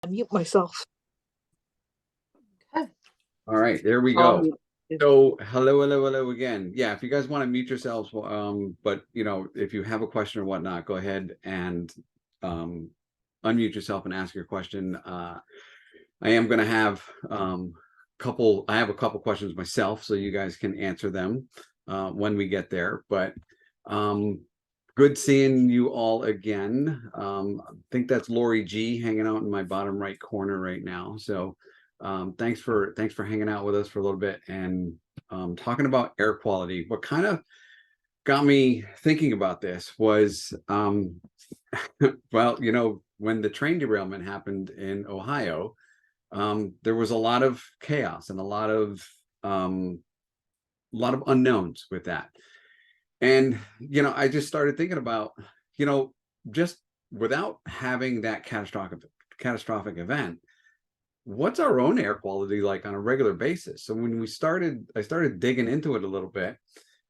Mute myself. Okay. All right, there we go. So hello again. Yeah, if you guys want to mute yourselves, but if you have a question or whatnot, go ahead and unmute yourself and ask your question. I am going to have I have a couple questions myself, so you guys can answer them when we get there. But good seeing you all again. I think that's Lori G hanging out in my bottom right corner right now. So thanks for hanging out with us for a little bit and talking about air quality. What kind of got me thinking about this was well, when the train derailment happened in Ohio, there was a lot of chaos and a lot of unknowns with that. And I just started thinking about, just without having that catastrophic event, what's our own air quality like on a regular basis? So when I started digging into it a little bit,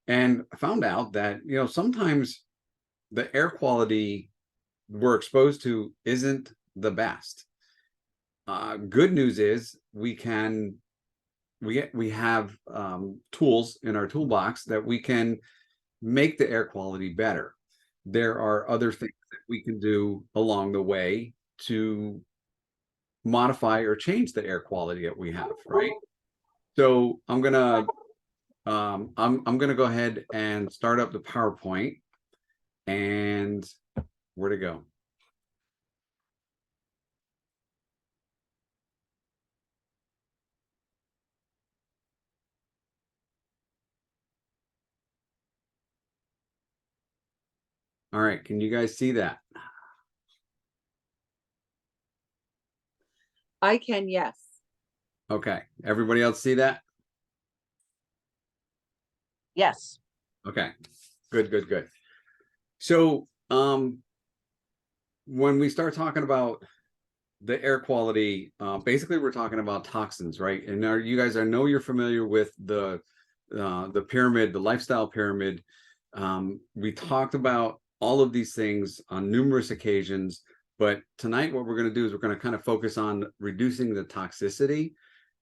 and I found out that sometimes the air quality we're exposed to isn't the best. Good news is we have tools in our toolbox that we can make the air quality better. There are other things that we can do along the way to modify or change the air quality that we have, right? So I'm gonna go ahead and start up the PowerPoint. And where to go? All right, can you guys see that? I can, yes. Okay, everybody else see that? Yes. Okay, good. So when we start talking about the air quality, basically we're talking about toxins, right? And you guys, I know you're familiar with the pyramid, the lifestyle pyramid. We talked about all of these things on numerous occasions, but tonight what we're going to do is we're going to kind of focus on reducing the toxicity.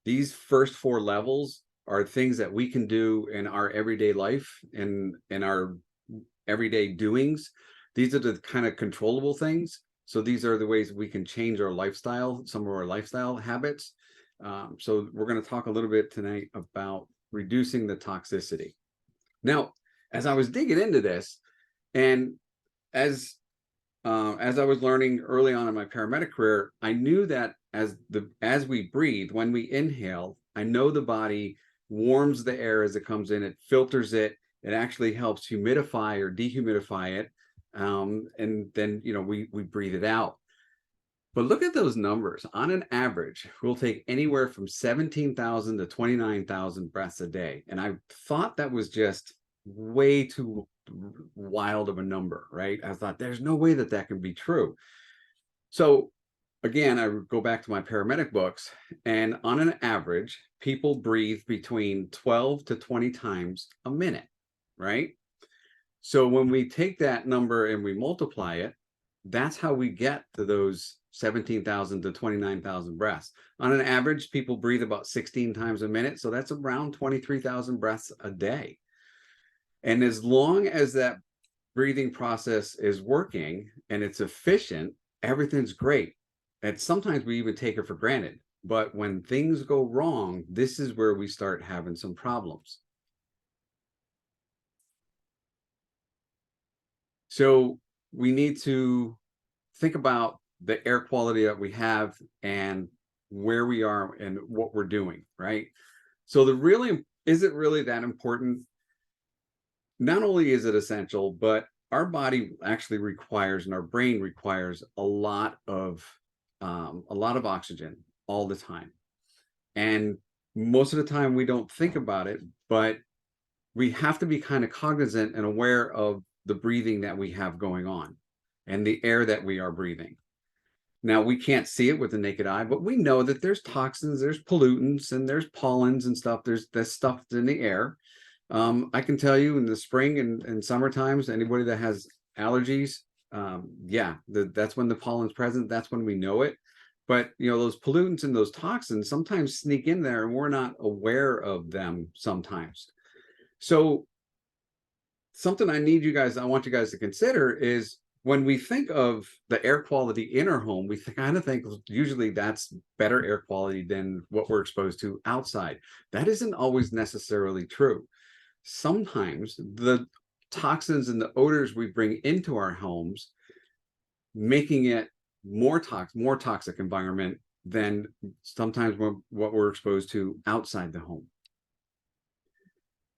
These first four levels are things that we can do in our everyday life, in our everyday doings. These are the kind of controllable things. So these are the ways we can change our lifestyle, some of our lifestyle habits. So we're going to talk a little bit tonight about reducing the toxicity. Now, as I was digging into this, and as I was learning early on in my paramedic career, I knew that as we breathe, when we inhale, I know the body warms the air as it comes in, it filters it, it actually helps humidify or dehumidify it, and then we breathe it out. But look at those numbers. On an average, we'll take anywhere from 17,000 to 29,000 breaths a day, and I thought that was just way too wild of a number, right? I thought there's no way that that can be true. So again, I go back to my paramedic books, and on an average, people breathe between 12 to 20 times a minute, right? So when we take that number and we multiply it, that's how we get to those 17,000 to 29,000 breaths. On an average, people breathe about 16 times a minute. So that's around 23,000 breaths a day. And as long as that breathing process is working and it's efficient, everything's great. And sometimes we even take it for granted. But when things go wrong, this is where we start having some problems. So we need to think about the air quality that we have and where we are and what we're doing, right? So is it really that important? Not only is it essential, but our body actually requires, and our brain requires a lot of oxygen all the time. And most of the time we don't think about it, but we have to be kind of cognizant and aware of the breathing that we have going on and the air that we are breathing. Now, we can't see it with the naked eye, but we know that there's toxins, there's pollutants, and there's pollens and stuff. There's stuff in the air. I can tell you in the spring and summer times, anybody that has allergies, yeah, that's when the pollen's present. That's when we know it. But those pollutants and those toxins sometimes sneak in there and we're not aware of them sometimes. So something I want you guys to consider is when we think of the air quality in our home, we kind of think usually that's better air quality than what we're exposed to outside. That isn't always necessarily true. Sometimes the toxins and the odors we bring into our homes, making it more toxic environment than sometimes what we're exposed to outside the home.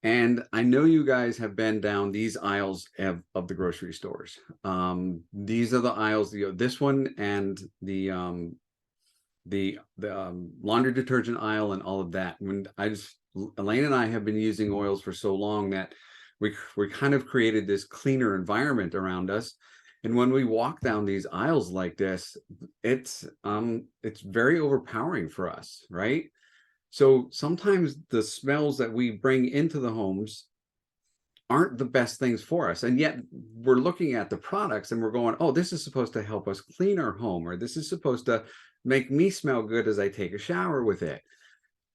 And I know you guys have been down these aisles of the grocery stores. These are the aisles, this one and the laundry detergent aisle and all of that. When Elaine and I have been using oils for so long that we kind of created this cleaner environment around us. And when we walk down these aisles like this, it's very overpowering for us, right? So sometimes the smells that we bring into the homes aren't the best things for us. And yet we're looking at the products and we're going, oh, this is supposed to help us clean our home, or this is supposed to make me smell good as I take a shower with it.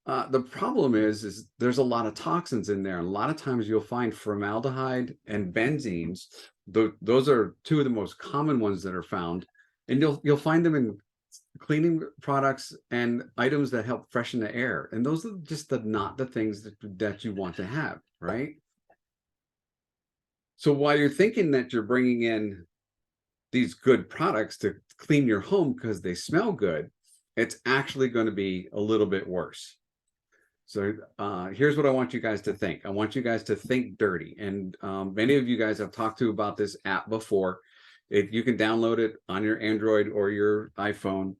The problem is there's a lot of toxins in there. A lot of times you'll find formaldehyde and benzenes. Those are two of the most common ones that are found. And you'll find them in cleaning products and items that help freshen the air. And those are just not the things that you want to have, right? So while you're thinking that you're bringing in these good products to clean your home because they smell good, it's actually going to be a little bit worse. So here's what I want you guys to think. I want you guys to think dirty. And many of you guys have talked to about this app before. You can download it on your Android or your iPhone.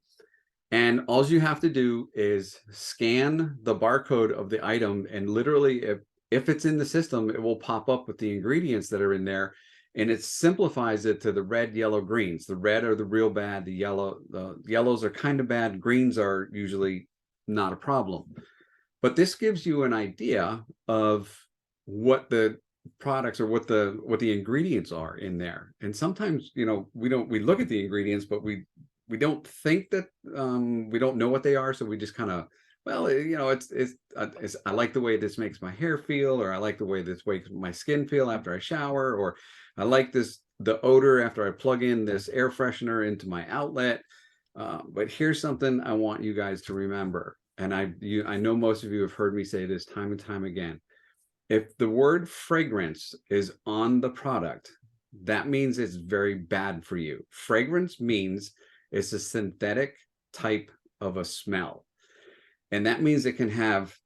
And all you have to do is scan the barcode of the item. And literally, if it's in the system, it will pop up with the ingredients that are in there. And it simplifies it to the red, yellow, greens. The red are the real bad. The yellows are kind of bad. Greens are usually not a problem. But this gives you an idea of what the products or what the ingredients are in there. And sometimes, we look at the ingredients, but we don't think that we don't know what they are. So we just kind of, well, I like the way this makes my hair feel, or I like the way this makes my skin feel after I shower, or I like the odor after I plug in this air freshener into my outlet. But here's something I want you guys to remember. And I know most of you have heard me say this time and time again. If the word fragrance is on the product, that means it's very bad for you. Fragrance means it's a synthetic type of a smell. And that means it can have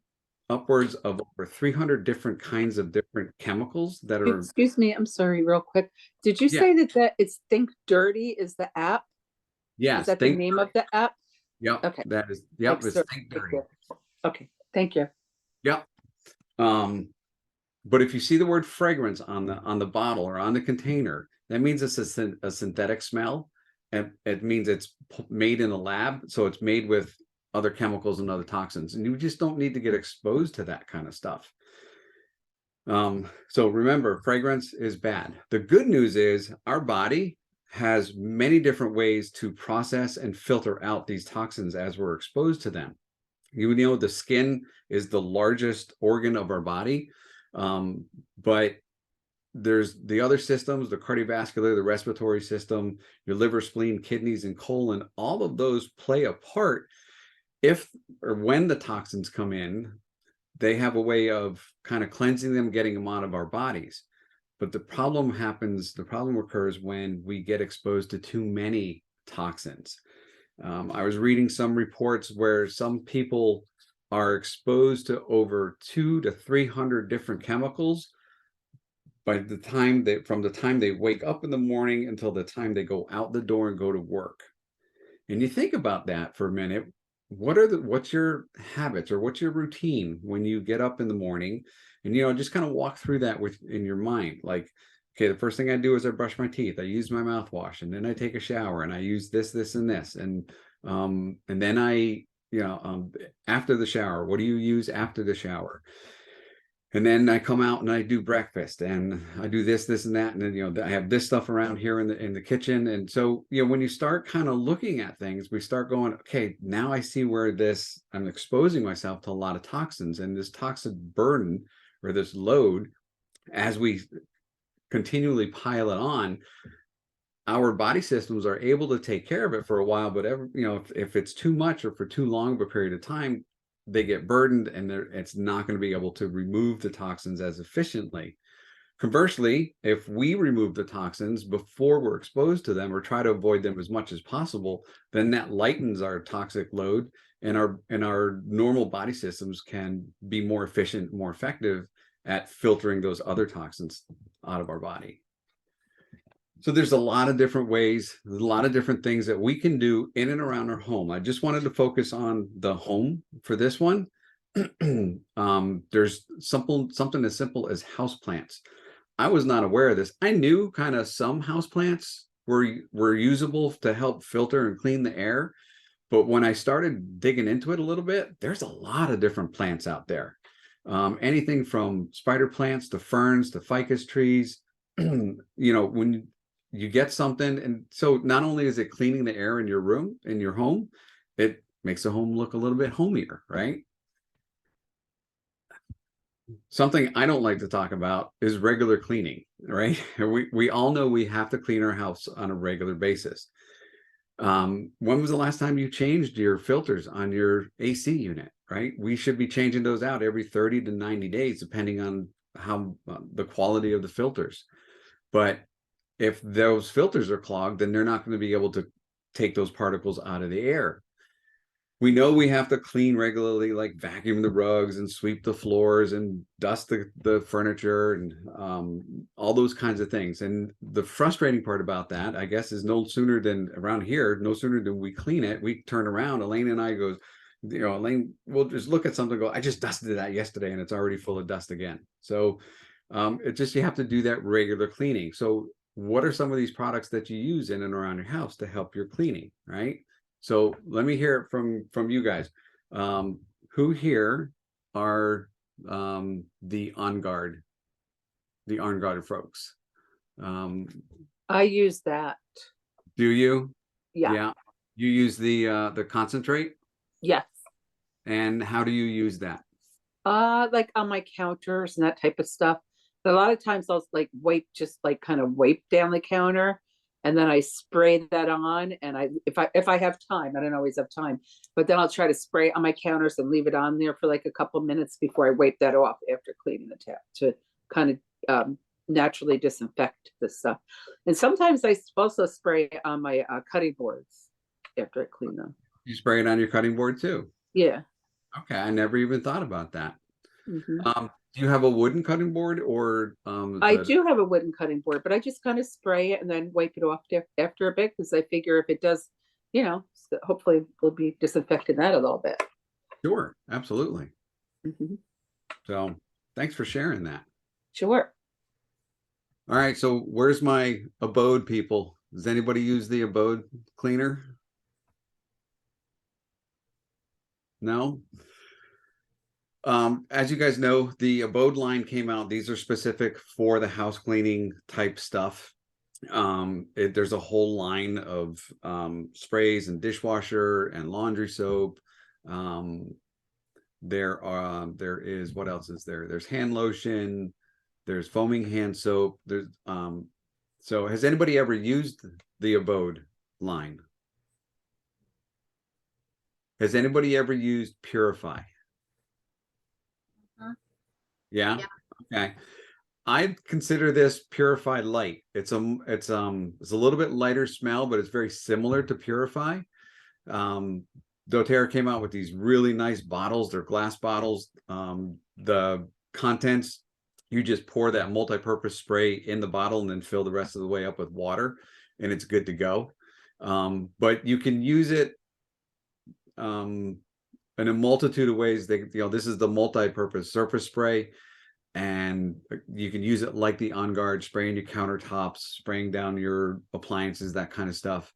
upwards of over 300 different kinds of different chemicals that are. Excuse me, I'm sorry, real quick. Did you say that it's Think Dirty is the app? Yes. Is that the name of the app? Yep. Okay. That is. Yep. It's Think Dirty. Okay. Thank you. Yep. But if you see the word fragrance on the bottle or on the container, that means it's a synthetic smell, and it means it's made in a lab. So it's made with other chemicals and other toxins, and you just don't need to get exposed to that kind of stuff. So remember, fragrance is bad. The good news is our body has many different ways to process and filter out these toxins as we're exposed to them. The skin is the largest organ of our body, but there's the other systems, the cardiovascular, the respiratory system, your liver, spleen, kidneys, and colon. All of those play a part. If or when the toxins come in, they have a way of kind of cleansing them, getting them out of our bodies. But the problem occurs when we get exposed to too many toxins. I was reading some reports where some people are exposed to over 200 to 300 different chemicals from the time they wake up in the morning until the time they go out the door and go to work. And you think about that for a minute. What's your habits or what's your routine when you get up in the morning? And just kind of walk through that in your mind. Like, okay, the first thing I do is I brush my teeth, I use my mouthwash, and then I take a shower, and I use this, and this, and then I after the shower, what do you use after the shower? And then I come out and I do breakfast and I do this and that. And then, you know, I have this stuff around here in the kitchen. And so, you know, when you start kind of looking at things, we start going, okay, now I see where I'm exposing myself to a lot of toxins, and this toxic burden or this load, as we continually pile it on, our body systems are able to take care of it for a while, but if it's too much or for too long of a period of time, they get burdened, and it's not going to be able to remove the toxins as efficiently. Conversely, if we remove the toxins before we're exposed to them or try to avoid them as much as possible, then that lightens our toxic load, and our normal body systems can be more efficient, more effective at filtering those other toxins out of our body. So there's a lot of different ways, a lot of different things that we can do in and around our home. I just wanted to focus on the home for this one. There's something as simple as houseplants. I was not aware of this. I knew kind of some houseplants were usable to help filter and clean the air, but when I started digging into it a little bit, there's a lot of different plants out there. Anything from spider plants to ferns to ficus trees. You know, when you get something, and so not only is it cleaning the air in your room, in your home, it makes the home look a little bit homier, right? Something I don't like to talk about is regular cleaning, right? We all know we have to clean our house on a regular basis. When was the last time you changed your filters on your AC unit, right? We should be changing those out every 30 to 90 days, depending on how the quality of the filters. But if those filters are clogged, then they're not going to be able to take those particles out of the air. We know we have to clean regularly, like vacuum the rugs and sweep the floors and dust the furniture and all those kinds of things. And the frustrating part about that, I guess, is no sooner than we clean it, we turn around, Elaine and I goes, you know, Elaine will just look at something and go, I just dusted that yesterday and it's already full of dust again. So you have to do that regular cleaning. So what are some of these products that you use in and around your house to help your cleaning, right? So let me hear it from you guys. Who here are the on guard folks? I use that. Do you? Yeah. Yeah. You use the concentrate? Yes. And how do you use that? Like on my counters and that type of stuff. But a lot of times I'll like kind of wipe down the counter, and then I spray that on. And if I have time, I don't always have time, but then I'll try to spray on my counters and leave it on there for like a couple minutes before I wipe that off after cleaning the tap to kind of naturally disinfect the stuff. And sometimes I also spray on my cutting boards after I clean them. You spray it on your cutting board too? Yeah. Okay, I never even thought about that. Mm-hmm. Do you have a wooden cutting board or I do have a wooden cutting board, but I just kind of spray it and then wipe it off after a bit, because I figure if it does, you know, hopefully we'll be disinfecting that a little bit. Sure, absolutely. Mm-hmm. So thanks for sharing that. Sure. All right, so where's my abode people? Does anybody use the abode cleaner? No? As you guys know, the abode line came out. These are specific for the house cleaning type stuff. There's a whole line of sprays and dishwasher and laundry soap. There is, what else is there? There's hand lotion, there's foaming hand soap. So has anybody ever used the abode line? Has anybody ever used Purify? Yeah. Okay. I consider this Purify Light. It's a little bit lighter smell, but it's very similar to Purify. doTERRA came out with these really nice bottles. They're glass bottles. The contents, you just pour that multi-purpose spray in the bottle and then fill the rest of the way up with water, and it's good to go. But you can use it in a multitude of ways. This is the multi-purpose surface spray, and you can use it like the On Guard, spraying your countertops, spraying down your appliances, that kind of stuff.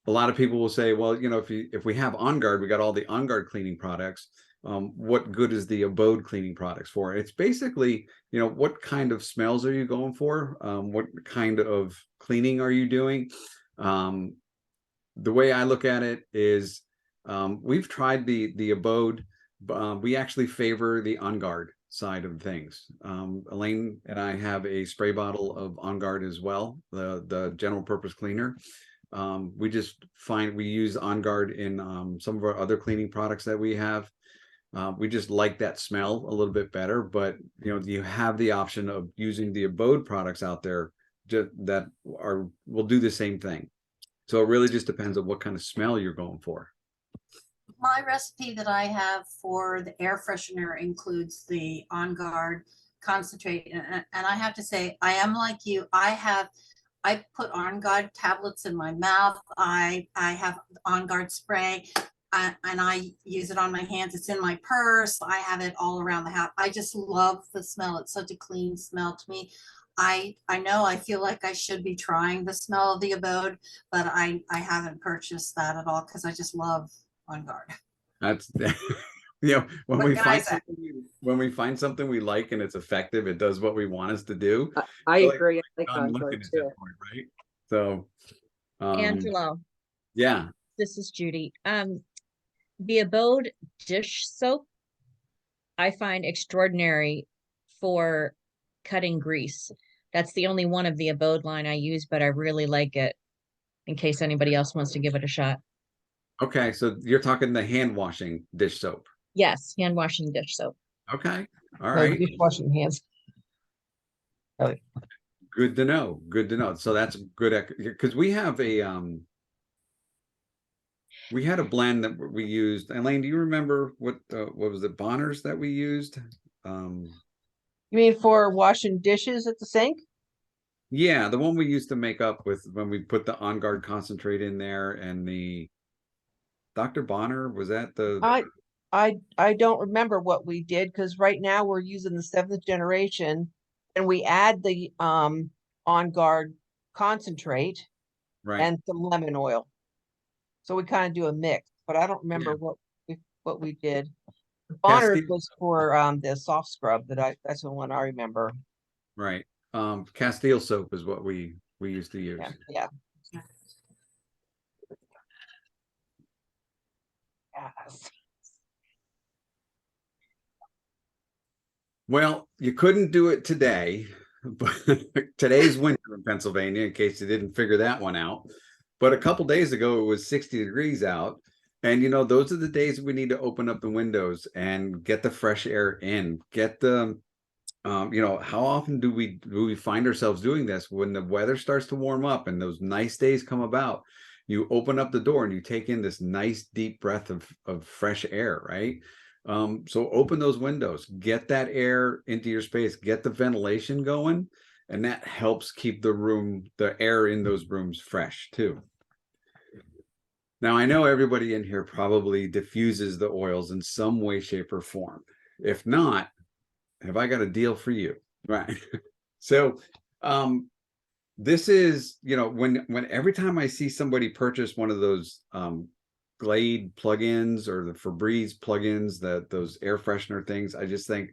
A lot of people will say, well, if we have On Guard, we got all the On Guard cleaning products. what good is the abode cleaning products for? It's basically, what kind of smells are you going for? What kind of cleaning are you doing? The way I look at it is, we've tried the abode. We actually favor the On Guard side of things. Elaine and I have a spray bottle of On Guard as well, the general purpose cleaner. We just find we use On Guard in some of our other cleaning products that we have. We just like that smell a little bit better, but you have the option of using the abode products out there that will do the same thing. So it really just depends on what kind of smell you're going for. My recipe that I have for the air freshener includes the On Guard concentrate. And I have to say, I am like you. I put On Guard tablets in my mouth. I have On Guard spray, and I use it on my hands. It's in my purse. I have it all around the house. I just love the smell. It's such a clean smell to me. I know I feel like I should be trying the smell of the abode, but I haven't purchased that at all because I just love On Guard. That's when we find something we like and it's effective, it does what we want us to do. I agree. I like I'm On looking Guard at too. that point, right? So Angelo, yeah. this is Judy. The abode dish soap I find extraordinary for cutting grease. That's the only one of the abode line I use, but I really like it, in case anybody else wants to give it a shot. Okay, so you're talking the hand washing dish soap. Yes, hand washing dish soap. Okay, all right. Dishwashing hands. Good to know. Good to know. So that's good, because we have we had a blend that we used. Elaine, do you remember what was it, Bonner's that we used? You mean for washing dishes at the sink? Yeah, the one we used to make up with when we put the On Guard concentrate in there, and the Dr. Bonner, was that the I don't remember what we did, because right now we're using the 7th generation, and we add the On Guard concentrate right? and some lemon oil. So we kind of do a mix, but I don't remember Yeah. what we did. Bonner Castile, was for the soft scrub that's the one I remember. right? Castile soap is what we used to use. Yeah. Yes. Well, you couldn't do it today, but today's winter in Pennsylvania, in case you didn't figure that one out. But a couple days ago, it was 60 degrees out. And, those are the days we need to open up the windows and get the fresh air in, get the, how often do we find ourselves doing this when the weather starts to warm up and those nice days come about? You open up the door and you take in this nice deep breath of fresh air, right? So open those windows, get that air into your space, get the ventilation going, and that helps keep the air in those rooms fresh too. Now, I know everybody in here probably diffuses the oils in some way, shape, or form. If not, have I got a deal for you? Right. So this is, when every time I see somebody purchase one of those Glade plugins or the Febreze plugins, those air freshener things, I just think,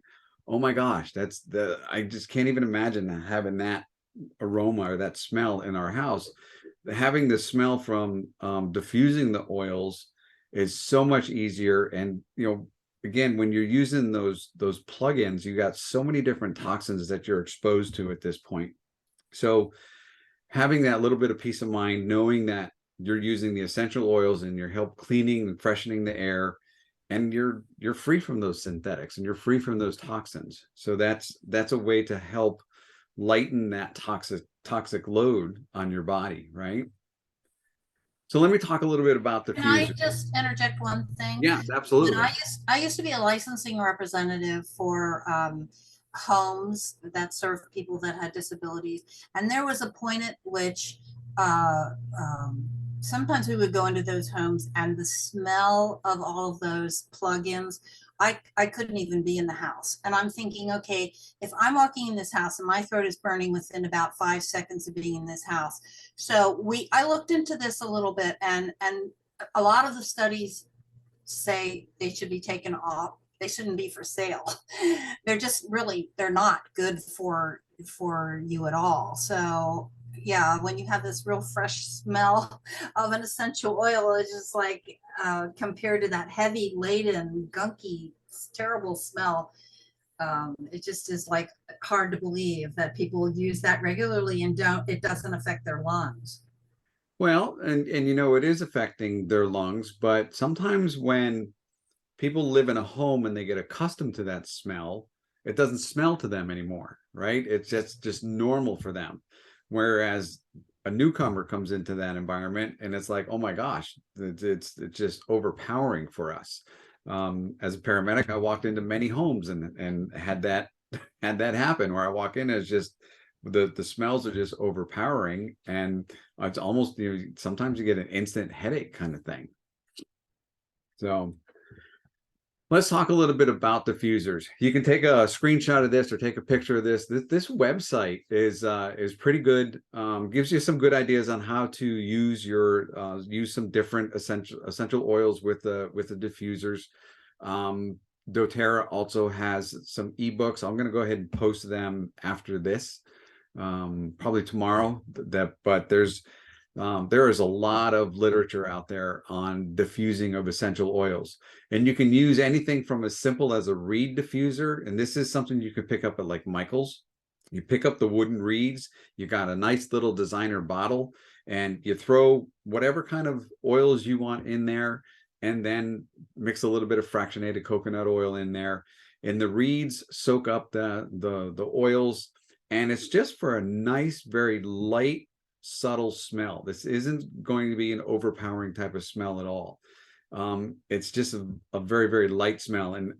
oh my gosh, I just can't even imagine having that aroma or that smell in our house. Having the smell from diffusing the oils is so much easier. And again, when you're using those plugins, you got so many different toxins that you're exposed to at this point. So having that little bit of peace of mind, knowing that you're using the essential oils and you're help cleaning and freshening the air, and you're free from those synthetics and you're free from those toxins. So that's a way to help lighten that toxic load on your body, right? So let me talk a little bit about the Can I diffuser. just interject one thing? Yes, absolutely. I used to be a licensing representative for homes that served people that had disabilities, and there was a point at which sometimes we would go into those homes and the smell of all of those plugins, I couldn't even be in the house. And I'm thinking, okay, if I'm walking in this house and my throat is burning within about 5 seconds of being in this house. So I looked into this a little bit, and a lot of the studies say they should be taken off. They shouldn't be for sale. They're just really, they're not good for you at all. So yeah, when you have this real fresh smell of an essential oil, it's just like compared to that heavy laden, gunky, terrible smell. It just is like hard to believe that people use that regularly and it doesn't affect their lungs. Well, and you know, it is affecting their lungs, but sometimes when people live in a home and they get accustomed to that smell, it doesn't smell to them anymore, right? It's just normal for them. Whereas a newcomer comes into that environment and it's like, oh my gosh, it's just overpowering for us. As a paramedic, I walked into many homes and had that happen, where I walk in, it's just the smells are just overpowering, and it's almost, you know, sometimes you get an instant headache kind of thing. So let's talk a little bit about diffusers. You can take a screenshot of this or take a picture of this. This website is pretty good. Gives you some good ideas on how to use use some different essential oils with the diffusers. doTERRA also has some ebooks. I'm going to go ahead and post them after this, probably tomorrow. But there is a lot of literature out there on diffusing of essential oils, and you can use anything from as simple as a reed diffuser. And this is something you could pick up at like Michael's. You pick up the wooden reeds, you got a nice little designer bottle, and you throw whatever kind of oils you want in there, and then mix a little bit of fractionated coconut oil in there, and the reeds soak up the oils, and it's just for a nice, very light, subtle smell. This isn't going to be an overpowering type of smell at all. It's just a very, very light smell. And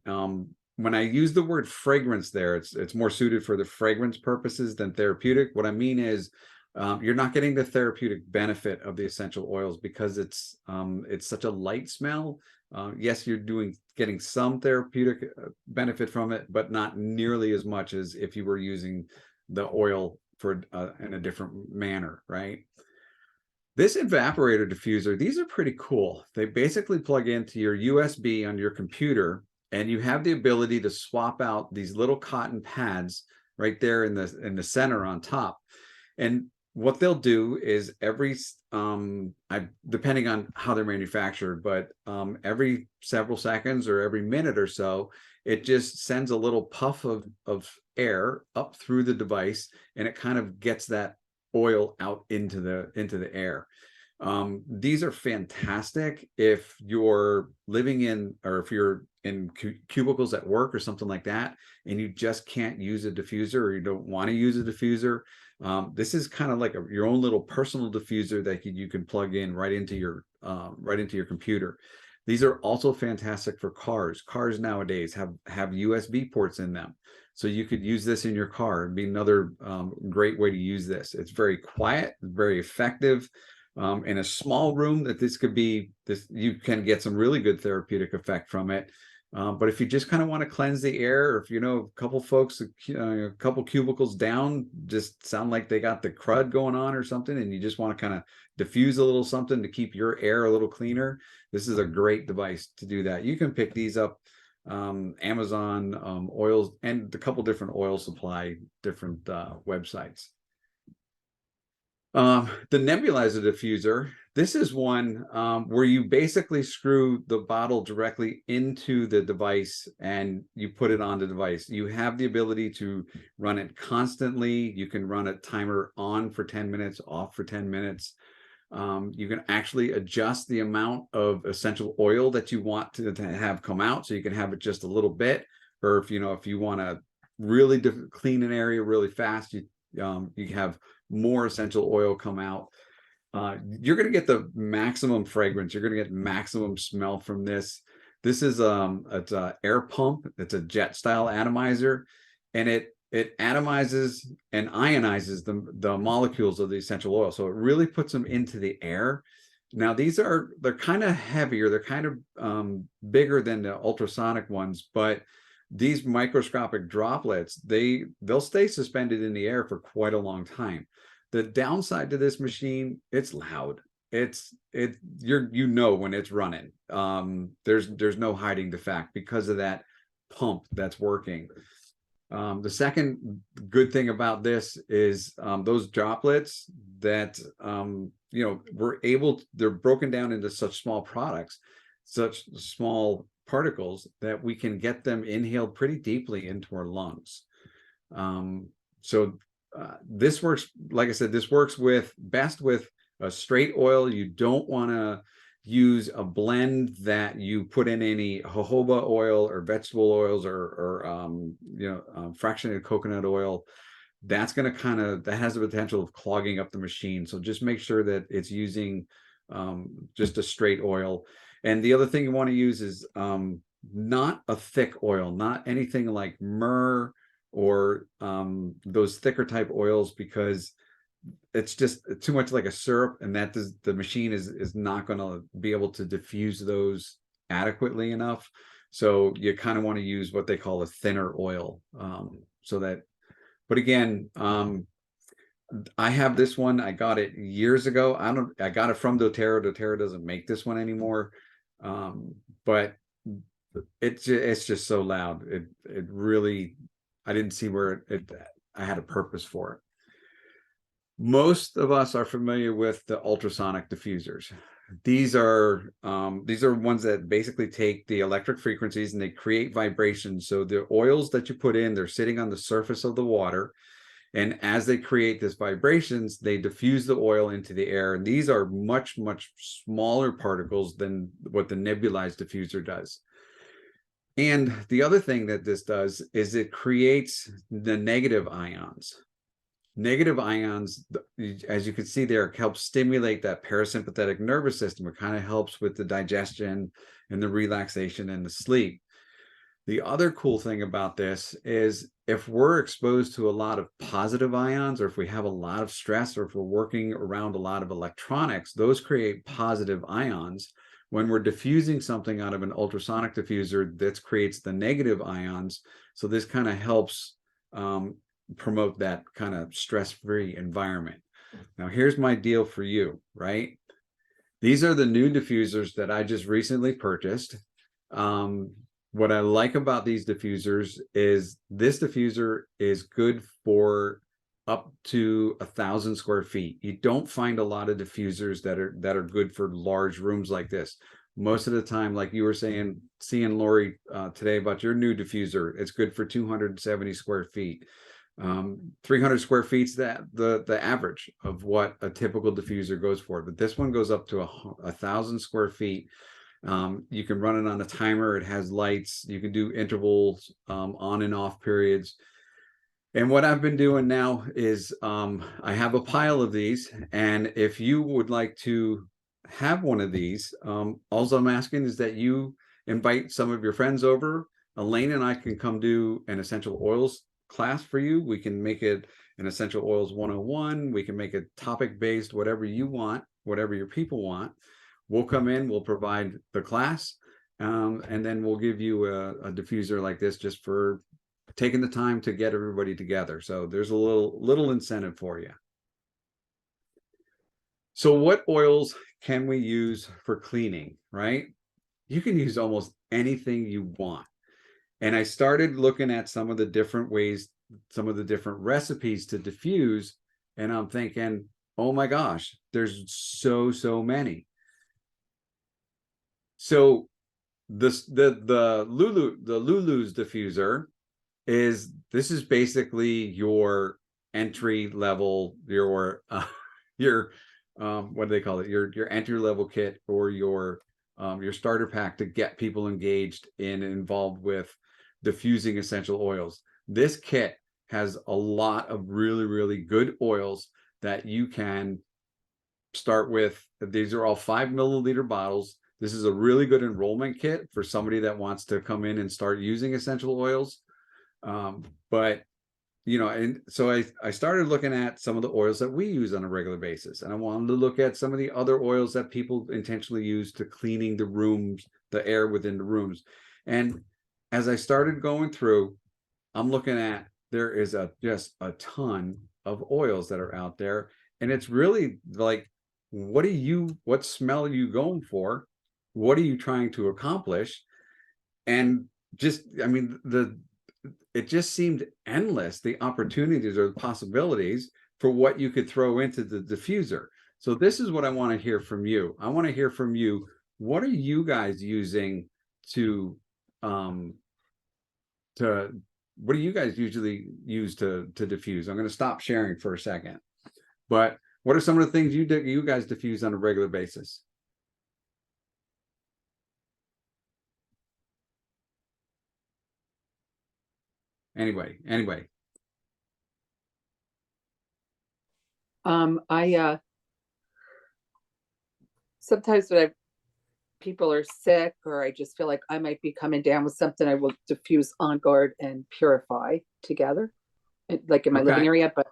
when I use the word fragrance there, it's more suited for the fragrance purposes than therapeutic. What I mean is you're not getting the therapeutic benefit of the essential oils because it's such a light smell. Yes, you're getting some therapeutic benefit from it, but not nearly as much as if you were using the oil for in a different manner, right? This evaporator diffuser, these are pretty cool. They basically plug into your USB on your computer, and you have the ability to swap out these little cotton pads right there in the center on top. And what they'll do is depending on how they're manufactured, but every several seconds or every minute or so, it just sends a little puff of air up through the device, and it kind of gets that oil out into the air. These are fantastic if you're living in, or if you're in cubicles at work or something like that, and you just can't use a diffuser, or you don't want to use a diffuser. This is kind of like your own little personal diffuser that you can plug in right into your computer. These are also fantastic for cars. Cars nowadays have USB ports in them, so you could use this in your car. It'd be another great way to use this. It's very quiet, very effective. In a small room, you can get some really good therapeutic effect from it. But if you just kind of want to cleanse the air, or if you know a couple folks, a couple cubicles down, just sound like they got the crud going on or something, and you just want to kind of diffuse a little something to keep your air a little cleaner, this is a great device to do that. You can pick these up Amazon, oils, and a couple different oil supply, different websites. The nebulizer diffuser, this is one where you basically screw the bottle directly into the device and you put it on the device. You have the ability to run it constantly. You can run a timer on for 10 minutes, off for 10 minutes. You can actually adjust the amount of essential oil that you want to have come out, so you can have it just a little bit, or if you want to really clean an area really fast, you have more essential oil come out. You're going to get the maximum fragrance. You're going to get maximum smell from this. This is it's an air pump. It's a jet style atomizer, and it atomizes and ionizes the molecules of the essential oil. So it really puts them into the air. Now they're kind of heavier. They're kind of bigger than the ultrasonic ones, but these microscopic droplets, they'll stay suspended in the air for quite a long time. The downside to this machine, it's loud. you know when it's running. There's no hiding the fact because of that pump that's working. The second good thing about this is those droplets that they're broken down into such small products, such small particles that we can get them inhaled pretty deeply into our lungs. This works, like I said, this works best with a straight oil. You don't want to use a blend that you put in any jojoba oil or vegetable oils or fractionated coconut oil. That's going to that has the potential of clogging up the machine. So just make sure that it's using just a straight oil. And the other thing you want to use is not a thick oil, not anything like myrrh or those thicker type oils, because it's just too much like a syrup, and the machine is not going to be able to diffuse those adequately enough. So you kind of want to use what they call a thinner oil. But again, I have this one. I got it years ago. I got it from doTERRA. doTERRA doesn't make this one anymore. But it's just so loud. It really, I didn't see where I had a purpose for it. Most of us are familiar with the ultrasonic diffusers. These are ones that basically take the electric frequencies and they create vibrations. So the oils that you put in, they're sitting on the surface of the water. And as they create these vibrations, they diffuse the oil into the air. And these are much, much smaller particles than what the nebulized diffuser does. And the other thing that this does is it creates the negative ions. Negative ions, as you can see there, help stimulate that parasympathetic nervous system. It kind of helps with the digestion and the relaxation and the sleep. The other cool thing about this is if we're exposed to a lot of positive ions, or if we have a lot of stress, or if we're working around a lot of electronics, those create positive ions. When we're diffusing something out of an ultrasonic diffuser, that creates the negative ions. So this kind of helps promote that kind of stress-free environment. Now, here's my deal for you, right? These are the new diffusers that I just recently purchased. What I like about these diffusers is this diffuser is good for up to 1,000 square feet. You don't find a lot of diffusers that are good for large rooms like this. Most of the time, like you were saying, seeing Lori today about your new diffuser, it's good for 270 square feet. 300 square feet's the average of what a typical diffuser goes for, but this one goes up to 1,000 square feet. You can run it on a timer. It has lights. You can do intervals, on and off periods. And what I've been doing now is I have a pile of these, and if you would like to have one of these, all I'm asking is that you invite some of your friends over. Elaine and I can come do an essential oils class for you. We can make it an essential oils 101. We can make it topic based, whatever you want, whatever your people want. We'll come in, we'll provide the class, and then we'll give you a diffuser like this just for taking the time to get everybody together. So there's a little incentive for you. So what oils can we use for cleaning, right? You can use almost anything you want. And I started looking at some of the different ways, some of the different recipes to diffuse, and I'm thinking, oh my gosh, there's so many. So the Lulu's diffuser this is basically your entry level, your what do they call it? Your entry level kit, or your starter pack to get people engaged and involved with diffusing essential oils. This kit has a lot of really good oils that you can start with. These are all 5 milliliter bottles. This is a really good enrollment kit for somebody that wants to come in and start using essential oils. But and so I started looking at some of the oils that we use on a regular basis, and I wanted to look at some of the other oils that people intentionally use to cleaning the rooms, the air within the rooms. And as I started going through, I'm looking at, there is just a ton of oils that are out there, and it's really like what smell are you going for? What are you trying to accomplish? And just, I mean, it just seemed endless, the opportunities or the possibilities for what you could throw into the diffuser. So this is what I want to hear from you. I want to hear from you. What are you guys using to what do you guys usually use to diffuse? I'm going to stop sharing for a second. But what are some of the things you guys diffuse on a regular basis? Anyway. I sometimes when people are sick or I just feel like I might be coming down with something, I will diffuse On Guard and Purify together, like in my living Okay. area. But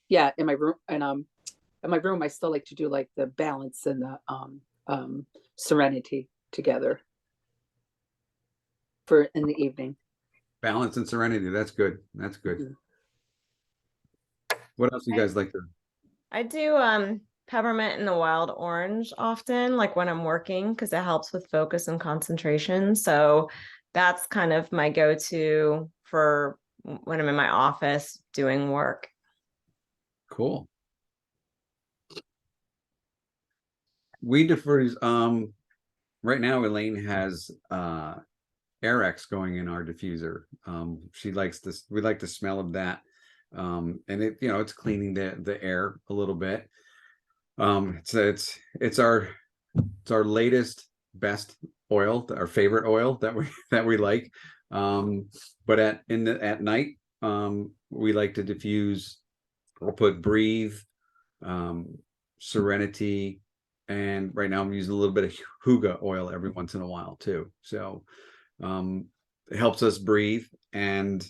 yeah, in my room in my room, I still like to do like the Balance and the Serenity together for in the evening. Balance and Serenity. That's good. That's good. Mhm. What else you guys like to? I do peppermint and the wild orange often, like when I'm working, because it helps with focus and concentration. So that's kind of my go-to for when I'm in my office doing work. Cool. We diffuse. Right now, Elaine has Airex going in our diffuser. She likes this. We like the smell of that. And it's cleaning the air a little bit. It's our latest best oil, our favorite oil that we like. But at night, we like to diffuse. I'll put Breathe, Serenity, and right now I'm using a little bit of Huga oil every once in a while too. So it helps us breathe, and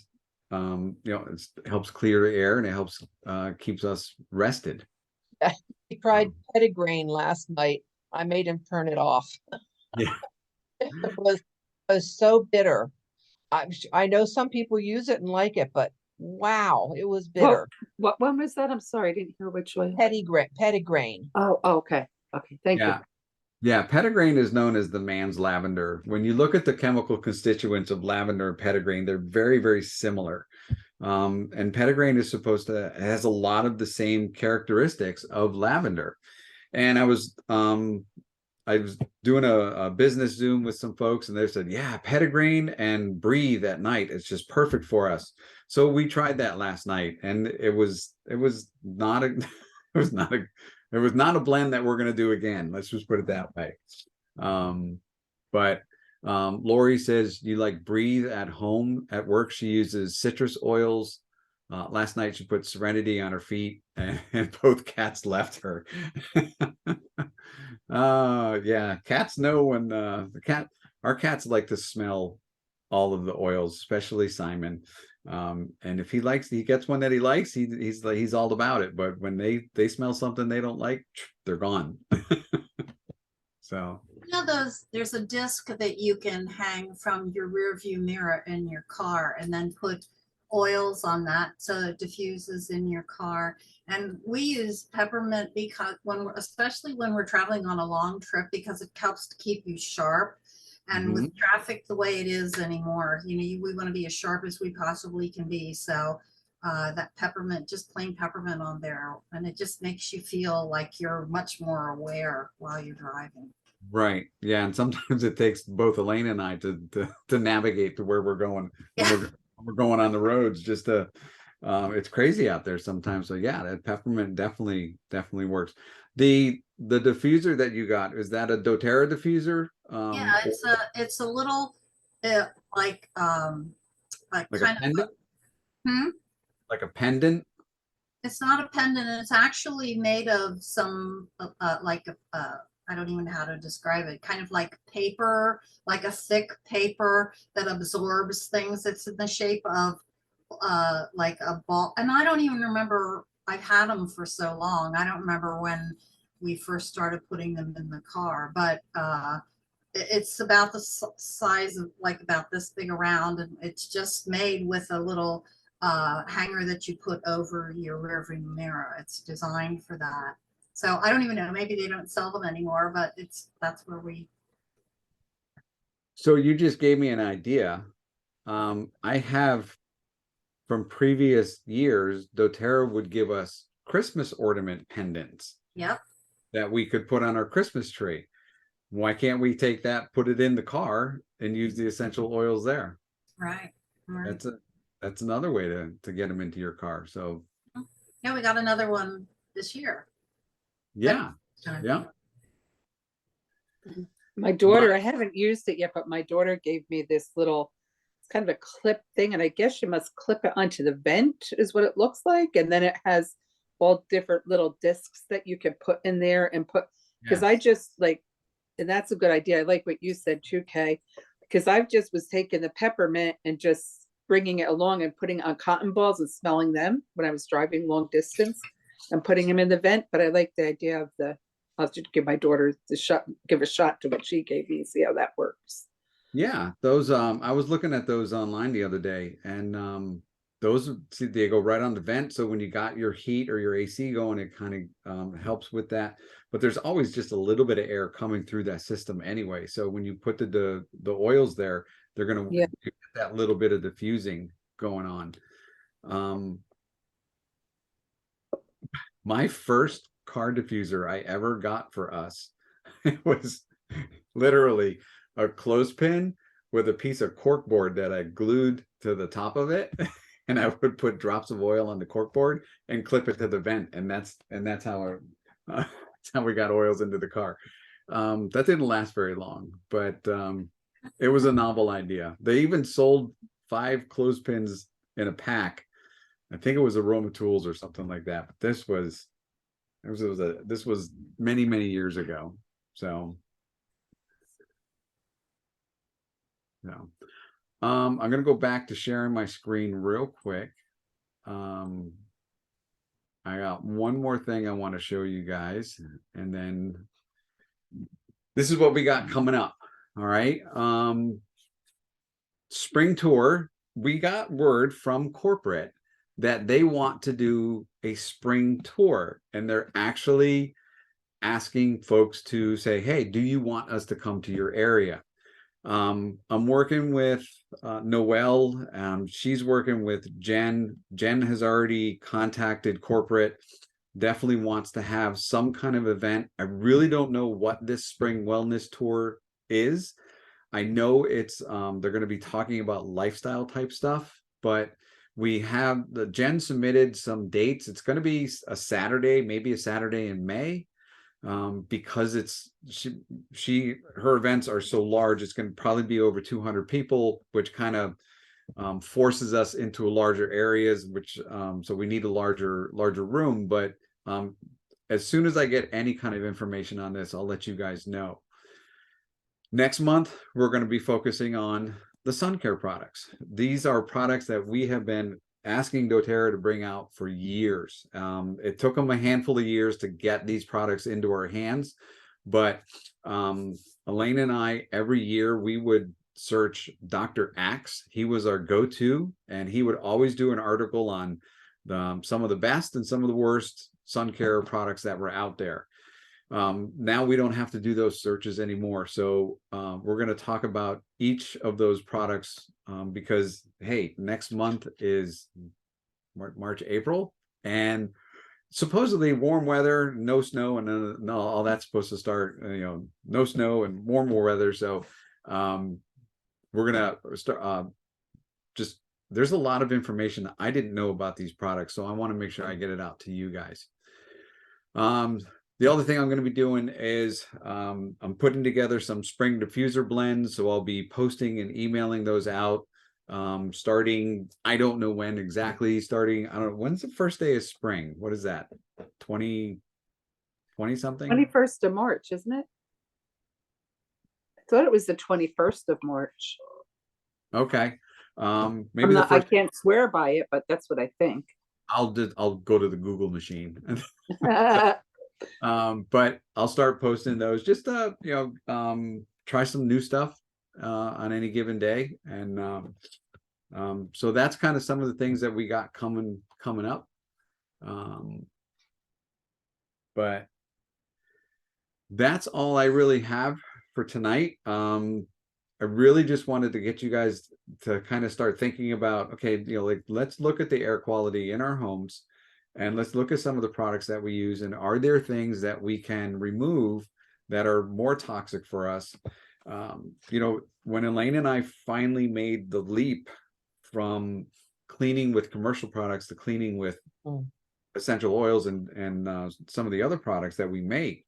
it helps clear the air, and it helps keeps us rested. He tried pettigrain last night. I made him turn it off. Yeah. It was so bitter. I know some people use it and like it, but wow, it was bitter. What one was that? I'm sorry, I didn't hear which one. Pettigrain. Oh, okay. Thank you. Yeah, pettigrain is known as the man's lavender. When you look at the chemical constituents of lavender and pettigrain, they're very, very similar. And pettigrain has a lot of the same characteristics of lavender. And I was doing a business Zoom with some folks, and they said, yeah, pettigrain and Breathe at night, it's just perfect for us. So we tried that last night, and it was not a it was not a blend that we're going to do again. Let's just put it that way. But Lori says you like Breathe at home. At work, she uses citrus oils. Last night, she put Serenity on her feet, and both cats left her. Yeah, cats know when our cats like to smell all of the oils, especially Simon. And if he gets one that he likes, he's all about it. But when they smell something they don't like, they're gone. So there's a disc that you can hang from your rear view mirror in your car and then put oils on that so it diffuses in your car. And we use peppermint because especially when we're traveling on a long trip, because it helps to keep you sharp. And with traffic the way it is anymore, we want to be as sharp as we possibly can be. So that peppermint, just plain peppermint on there, and it just makes you feel like you're much more aware while you're driving. Right. Yeah. And sometimes it takes both Elaine and I to navigate to where we're going. Yeah. We're going on the roads just to it's crazy out there sometimes. So yeah, that peppermint definitely works. The diffuser that you got, is that a doTERRA diffuser? Yeah, it's a little like kind a pendant? Of Like a pendant? It's not a pendant. It's actually made of some I don't even know how to describe it. Kind of like paper, like a thick paper that absorbs things. It's in the shape of like a ball. And I don't even remember. I've had them for so long. I don't remember when we first started putting them in the car, but it's about the size of like about this big around, and it's just made with a little hanger that you put over your rearview mirror. It's designed for that. So I don't even know, maybe they don't sell them anymore, but that's where we. So you just gave me an idea. I have from previous years, doTERRA would give us Christmas ornament pendants Yep. that we could put on our Christmas tree. Why can't we take that, put it in the car, and use the essential oils there? Right. Right. That's another way to get them into your car. So Yeah, we got another one this year. yeah, yeah. My daughter, I haven't used it yet, but my daughter gave me this little, it's kind of a clip thing, and I guess you must clip it onto the vent, is what it looks like. And then it has all different little discs that you can put in there and put, because I Yes. just like, and that's a good idea. I like what you said too, Kay, because I've just was taking the peppermint and just bringing it along and putting on cotton balls and smelling them when I was driving long distance and putting them in the vent. But I like the idea of I'll have to give my daughter the shot, give a shot to what she gave me, see how that works. Yeah, those I was looking at those online the other day, and those, see, they go right on the vent, so when you got your heat or your AC going, it kind of helps with that. But there's always just a little bit of air coming through that system anyway, so when you put the oils there, they're going to get that little bit of diffusing going on. My first car diffuser I ever got for us, it was literally a clothespin with a piece of corkboard that I glued to the top of it, and I would put drops of oil on the corkboard and clip it to the vent, and that's how that's how we got oils into the car. That didn't last very long, but it was a novel idea. They even sold 5 clothespins in a pack. I think it was Aroma Tools or something like that. But this was many years ago. So no. I'm gonna go back to sharing my screen real quick. I got one more thing I want to show you guys, and then this is what we got coming up. All right. Spring tour. We got word from corporate that they want to do a spring tour, and they're actually asking folks to say, hey, do you want us to come to your area? I'm working with Noelle. She's working with Jen. Jen has already contacted corporate, definitely wants to have some kind of event. I really don't know what this spring wellness tour is. I know it's they're going to be talking about lifestyle type stuff, but we have Jen submitted some dates. It's going to be a Saturday, maybe a Saturday in May. Because it's her events are so large, it's going to probably be over 200 people, which kind of forces us into larger areas, which so we need a larger room. But as soon as I get any kind of information on this, I'll let you guys know. Next month, we're going to be focusing on the sun care products. These are products that we have been asking doTERRA to bring out for years. It took them a handful of years to get these products into our hands, but Elaine and I, every year we would search Dr. Axe. He was our go-to, and he would always do an article on some of the best and some of the worst sun care products that were out there. Now we don't have to do those searches anymore. So we're going to talk about each of those products because, hey, next month is March, April, and supposedly warm weather, no snow, and no, all that's supposed to start, no snow and warmer weather. So we're going to start there's a lot of information that I didn't know about these products. So I want to make sure I get it out to you guys. The other thing I'm going to be doing is I'm putting together some spring diffuser blends. So I'll be posting and emailing those out starting, I don't know when exactly, starting, I don't know, when's the first day of spring? What is that? 20 something? 21st of March, isn't it? I thought it was the 21st of March. Okay. Maybe I can't swear by it, but that's what I think. I'll go to the Google machine. But I'll start posting those just to try some new stuff on any given day, and so that's kind of some of the things that we got coming up. But that's all I really have for tonight. I really just wanted to get you guys to kind of start thinking about, okay, like let's look at the air quality in our homes and let's look at some of the products that we use, and are there things that we can remove that are more toxic for us? When Elaine and I finally made the leap from cleaning with commercial products to cleaning with essential oils and some of the other products that we make,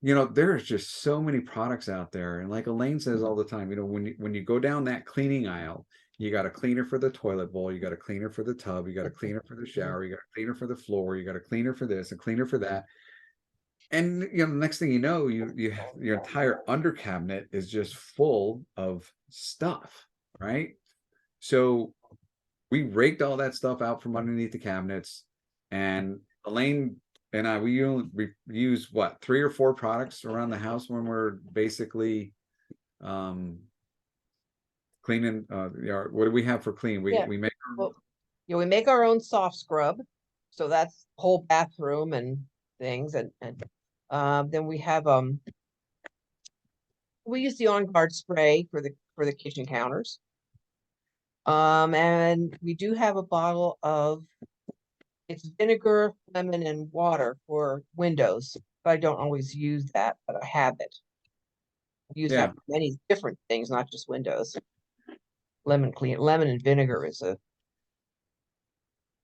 there's just so many products out there. And like Elaine says all the time, when you go down that cleaning aisle, you got a cleaner for the toilet bowl, you got a cleaner for the tub, you got a cleaner for the shower, you got a cleaner for the floor, you got a cleaner for this, a cleaner for that. And the next thing you know, your entire under cabinet is just full of stuff, right? So we raked all that stuff out from underneath the cabinets, and Elaine and I, we use what, 3 or 4 products around the house when we're basically cleaning. What do we have for clean? We make we make our own soft scrub, so that's whole bathroom and things, and then we have we use the On Guard spray for the kitchen counters. And we do have a bottle of, it's vinegar, lemon, and water for windows, but I don't always use that, but I have it. I use that for many different things, not just windows. Lemon and vinegar is a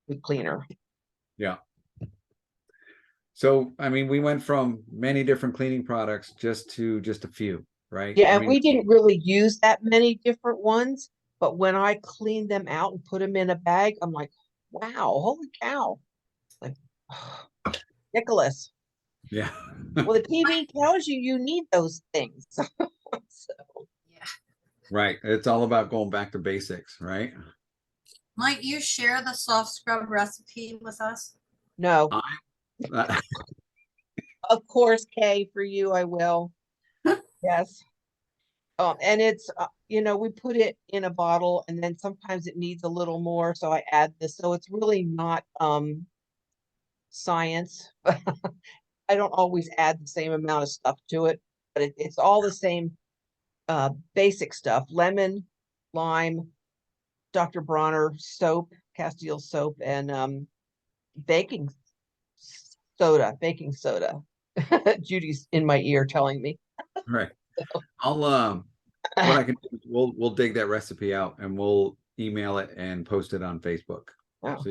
good cleaner. Yeah. So, I mean, we went from many different cleaning products just a few, right? Yeah, and we didn't really use that many different ones, but when I cleaned them out and put them in a bag, I'm like, wow, holy cow. Like, Nicholas. Yeah. Well, the TV tells you need those things. So. Yeah. Right. It's all about going back to basics, right? Might you share the soft scrub recipe with us? No. Of course, Kay, for you, I will. Yes. And it's, we put it in a bottle, and then sometimes it needs a little more, so I add this. So it's really not science. I don't always add the same amount of stuff to it, but it's all the same basic stuff. Lemon, lime, Dr. Bronner soap, Castile soap, and baking soda. Judy's in my ear telling me. Right. I'll what I can do is we'll dig that recipe out and we'll email it and post it on Facebook. Oh, so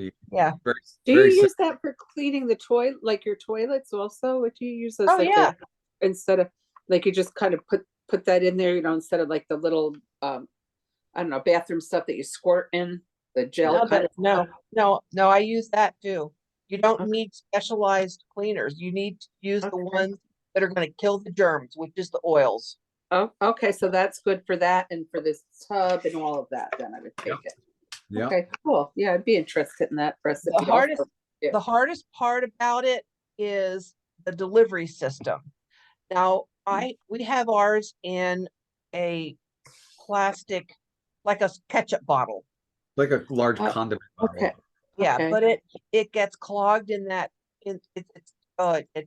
do you use that for cleaning the toilet, like your toilets also? Would you use those? Oh, yeah. Instead of like, you just kind of put that in there, instead of like the little I don't know, bathroom stuff that you squirt in the gel. No, I use that too. You don't need specialized cleaners. You need to use the ones that are going to kill the germs, which is the oils. Oh, okay. So that's good for that and for this tub and all of that. Then I would take it. Yeah. Okay, cool. Yeah, I'd be interested in that recipe. The hardest part about it is the delivery system. Now, we have ours in a plastic, like a ketchup bottle. Like a large condiment bottle. Okay. Yeah, but it gets clogged in that. It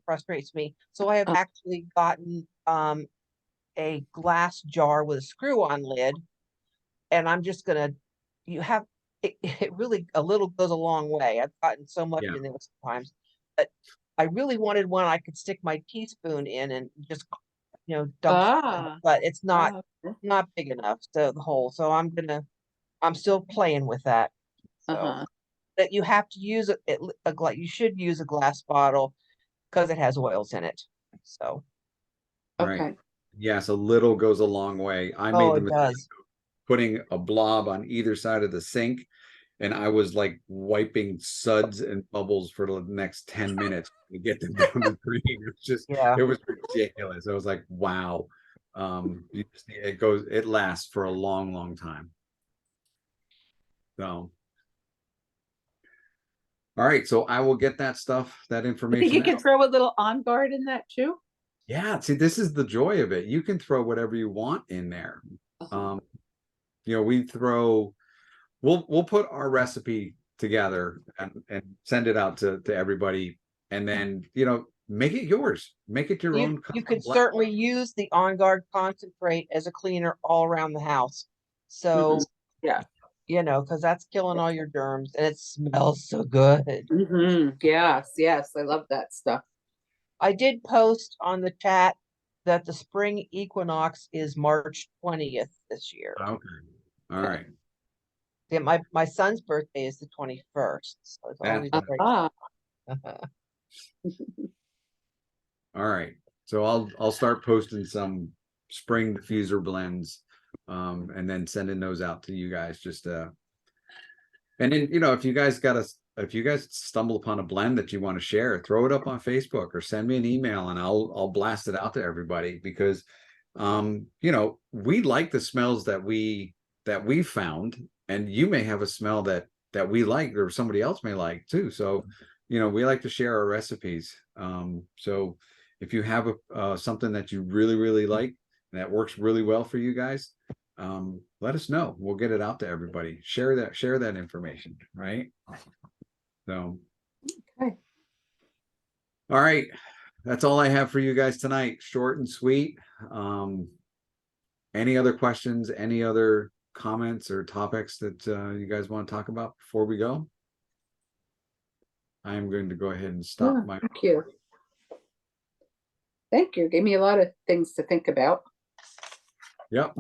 frustrates me. So I have actually gotten a glass jar with a screw-on lid, and I'm just gonna. It really, a little goes a long way. I've gotten so much in there sometimes, but I really wanted one I could stick my teaspoon in and just dump, but it's not big enough. So the hole. So I'm still playing with that. So. That you have to use you should use a glass bottle because it has oils in it. So right. Yes, a little goes a long way. I made the mistake of putting a blob on either side of the sink, and I was like wiping suds and bubbles for the next 10 minutes to get them down to 3. It was just it was ridiculous. I was like, wow. It lasts for a long time. So all right, so I will get that information. I think you can throw a little On Guard in that too. Yeah, see, this is the joy of it. You can throw whatever you want in there. We'll put our recipe together and send it out to everybody. And then, make it yours. Make it your own. You custom could blend. certainly use the On Guard concentrate as a cleaner all around the house. So, Yeah. you know, because that's killing all your germs and it smells so good. Yes, yes, I love that stuff. I did post on the chat that the spring equinox is March 20th this year. Okay. All right. Yeah, my son's birthday is the 21st. So it's always That's great. Ah, all right. So I'll start posting some spring diffuser blends, and then sending those out to you guys. Just and then if you guys stumble upon a blend that you want to share, throw it up on Facebook or send me an email and I'll blast it out to everybody, because we like the smells that we found, and you may have a smell that we like or somebody else may like too. So we like to share our recipes. So if you have something that you really, really like and that works really well for you guys, let us know. We'll get it out to everybody. Share that information, right? So, okay. all right. That's all I have for you guys tonight. Short and sweet. Any other questions? Any other comments or topics that you guys want to talk about before we go? I am going to go ahead and stop Yeah, my. thank you. Thank you. Gave me a lot of things to think about. Yep.